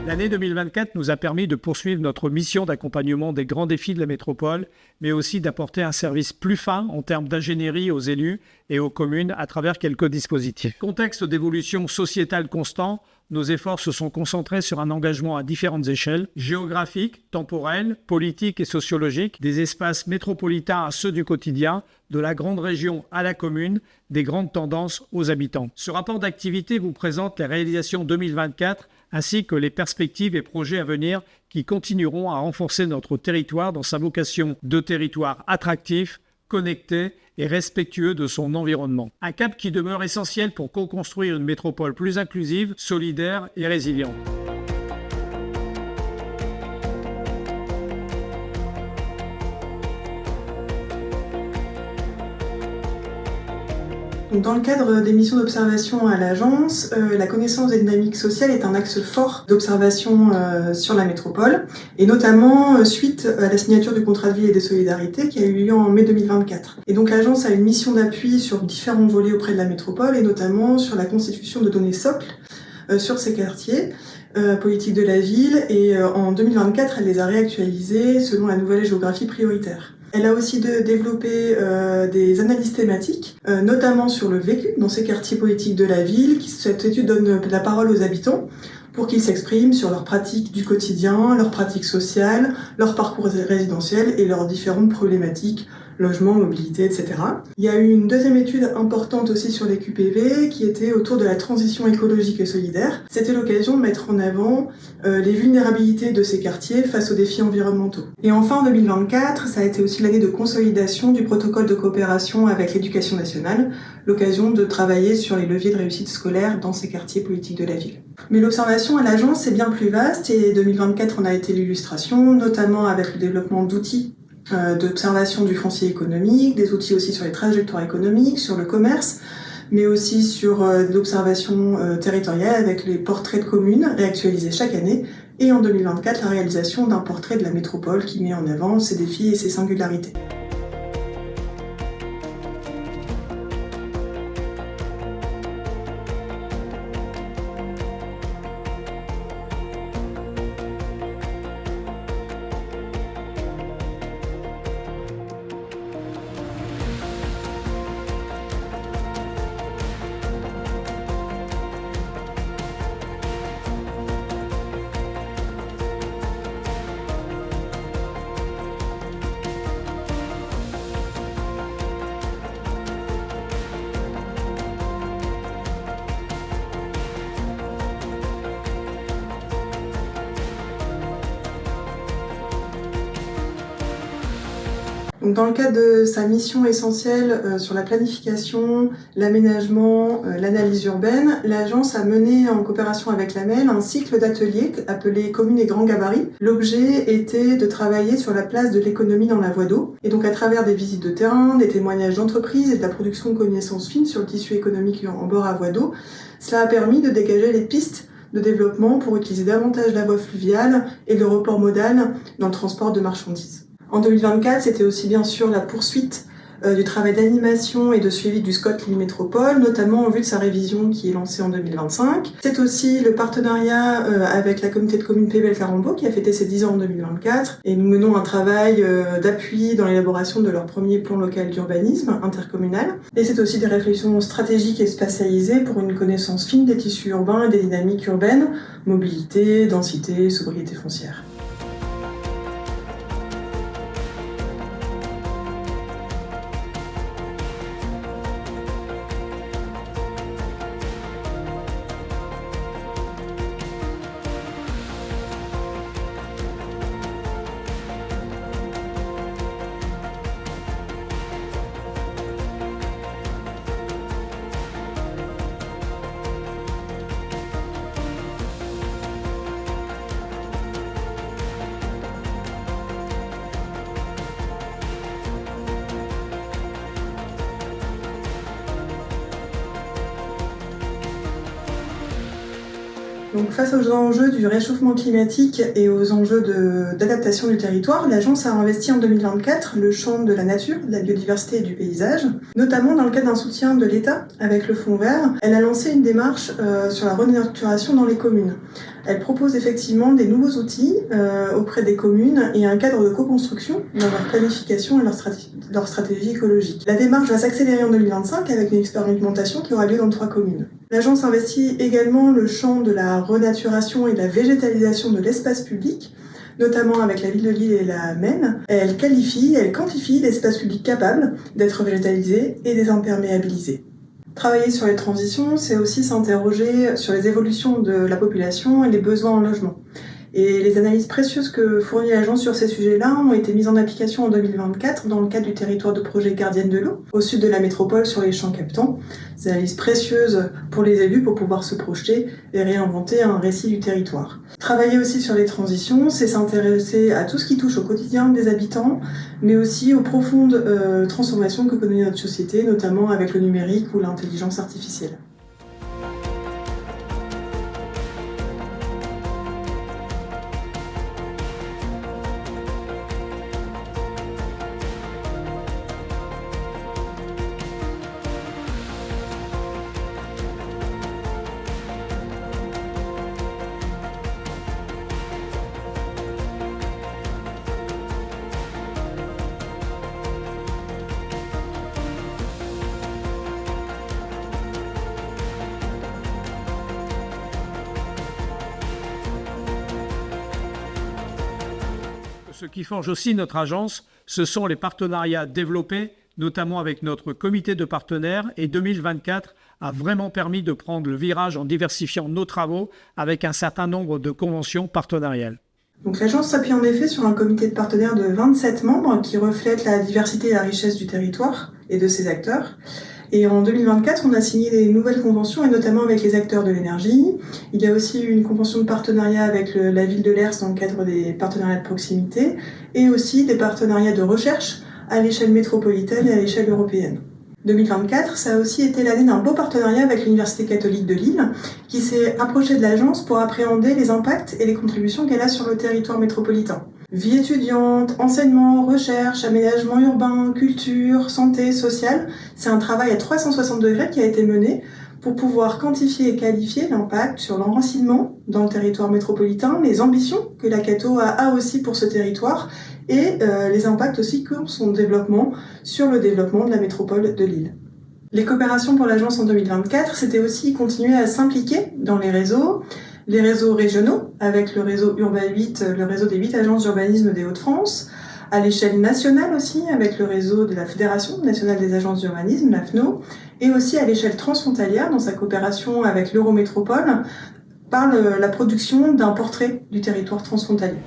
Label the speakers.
Speaker 1: L'année 2024 nous a permis de poursuivre notre mission d'accompagnement des grands défis de la métropole, mais aussi d'apporter un service plus fin en termes d'ingénierie aux élus et aux communes à travers quelques dispositifs. Contexte d'évolution sociétale constant, nos efforts se sont concentrés sur un engagement à différentes échelles, géographiques, temporelles, politiques et sociologiques, des espaces métropolitains à ceux du quotidien, de la grande région à la commune, des grandes tendances aux habitants. Ce rapport d'activité vous présente les réalisations 2024 ainsi que les perspectives et projets à venir qui continueront à renforcer notre territoire dans sa vocation de territoire attractif, connecté et respectueux de son environnement. Un cap qui demeure essentiel pour co-construire une métropole plus inclusive, solidaire et résiliente.
Speaker 2: Dans le cadre des missions d'observation à l'agence, la connaissance des dynamiques sociales est un axe fort d'observation sur la métropole, et notamment suite à la signature du contrat de ville et des solidarités qui a eu lieu en mai 2024. Et donc l'agence a une mission d'appui sur différents volets auprès de la métropole, et notamment sur la constitution de données socles sur ces quartiers, politiques de la ville, et en 2024, elle les a réactualisées selon la nouvelle géographie prioritaire. Elle a aussi développé des analyses thématiques, notamment sur le vécu dans ces quartiers politiques de la ville. Cette étude donne la parole aux habitants pour qu'ils s'expriment sur leurs pratiques du quotidien, leurs pratiques sociales, leur parcours résidentiel et leurs différentes problématiques, logement, mobilité, etc. Il y a eu une deuxième étude importante aussi sur les QPV qui était autour de la transition écologique et solidaire. C'était l'occasion de mettre en avant les vulnérabilités de ces quartiers face aux défis environnementaux. Et enfin, en 2024, ça a été aussi l'année de consolidation du protocole de coopération avec l'éducation nationale, l'occasion de travailler sur les leviers de réussite scolaire dans ces quartiers politiques de la ville. Mais l'observation à l'agence est bien plus vaste et 2024 en a été l'illustration, notamment avec le développement d'outils d'observation du foncier économique, des outils aussi sur les trajectoires économiques, sur le commerce, mais aussi sur l'observation territoriale avec les portraits de communes réactualisés chaque année, et en 2024 la réalisation d'un portrait de la métropole qui met en avant ses défis et ses singularités. Dans le cadre de sa mission essentielle sur la planification, l'aménagement, l'analyse urbaine, l'agence a mené en coopération avec l'AMEL un cycle d'ateliers appelé Communes et Grands Gabarits. L'objet était de travailler sur la place de l'économie dans la voie d'eau, et donc à travers des visites de terrain, des témoignages d'entreprises et de la production de connaissances fines sur le tissu économique en bord à voie d'eau, cela a permis de dégager les pistes de développement pour utiliser davantage la voie fluviale et le report modal dans le transport de marchandises. En 2024, c'était aussi bien sûr la poursuite du travail d'animation et de suivi du SCOT Lille Métropole, notamment en vue de sa révision qui est lancée en 2025. C'est aussi le partenariat avec la communauté de communes Pével-Carambeau qui a fêté ses 10 ans en 2024, et nous menons un travail d'appui dans l'élaboration de leur premier plan local d'urbanisme intercommunal. Et c'est aussi des réflexions stratégiques et spatialisées pour une connaissance fine des tissus urbains et des dynamiques urbaines, mobilité, densité, sobriété foncière. Donc, face aux enjeux du réchauffement climatique et aux enjeux d'adaptation du territoire, l'agence a investi en 2024 le champ de la nature, de la biodiversité et du paysage, notamment dans le cadre d'un soutien de l'État avec le Fonds vert. Elle a lancé une démarche sur la renaturation dans les communes. Elle propose effectivement des nouveaux outils auprès des communes et un cadre de co-construction dans leur planification et leur stratégie écologique. La démarche va s'accélérer en 2025 avec une expérimentation qui aura lieu dans 3 communes. L'agence investit également le champ de la renaturation et de la végétalisation de l'espace public, notamment avec la ville de Lille et la Maine. Elle quantifie l'espace public capable d'être végétalisé et désimperméabilisé. Travailler sur les transitions, c'est aussi s'interroger sur les évolutions de la population et les besoins en logement. Et les analyses précieuses que fournit l'agence sur ces sujets-là ont été mises en application en 2024 dans le cadre du territoire de projet Gardienne de l'eau, au sud de la métropole sur les champs captants. Des analyses précieuses pour les élus pour pouvoir se projeter et réinventer un récit du territoire. Travailler aussi sur les transitions, c'est s'intéresser à tout ce qui touche au quotidien des habitants, mais aussi aux profondes transformations que connaît notre société, notamment avec le numérique ou l'intelligence artificielle.
Speaker 1: Ce qui forge aussi notre agence, ce sont les partenariats développés, notamment avec notre comité de partenaires, et 2024 a vraiment permis de prendre le virage en diversifiant nos travaux avec un certain nombre de conventions partenariales.
Speaker 2: Donc l'agence s'appuie en effet sur un comité de partenaires de 27 membres qui reflète la diversité et la richesse du territoire et de ses acteurs. Et en 2024, on a signé des nouvelles conventions, et notamment avec les acteurs de l'énergie. Il y a aussi une convention de partenariat avec la ville de Lers dans le cadre des partenariats de proximité, et aussi des partenariats de recherche à l'échelle métropolitaine et à l'échelle européenne. 2024, ça a aussi été l'année d'un beau partenariat avec l'Université catholique de Lille, qui s'est rapprochée de l'agence pour appréhender les impacts et les contributions qu'elle a sur le territoire métropolitain. Vie étudiante, enseignement, recherche, aménagement urbain, culture, santé, social, c'est un travail à 360 degrés qui a été mené pour pouvoir quantifier et qualifier l'impact sur l'enracinement dans le territoire métropolitain, les ambitions que la Catho a aussi pour ce territoire et les impacts aussi que son développement sur le développement de la métropole de Lille. Les coopérations pour l'agence en 2024, c'était aussi continuer à s'impliquer dans les réseaux régionaux, avec le réseau Urba 8, le réseau des 8 agences d'urbanisme des Hauts-de-France, à l'échelle nationale aussi, avec le réseau de la Fédération nationale des agences d'urbanisme, la FNO, et aussi à l'échelle transfrontalière, dans sa coopération avec l'Eurométropole, par la production d'un portrait du territoire transfrontalier.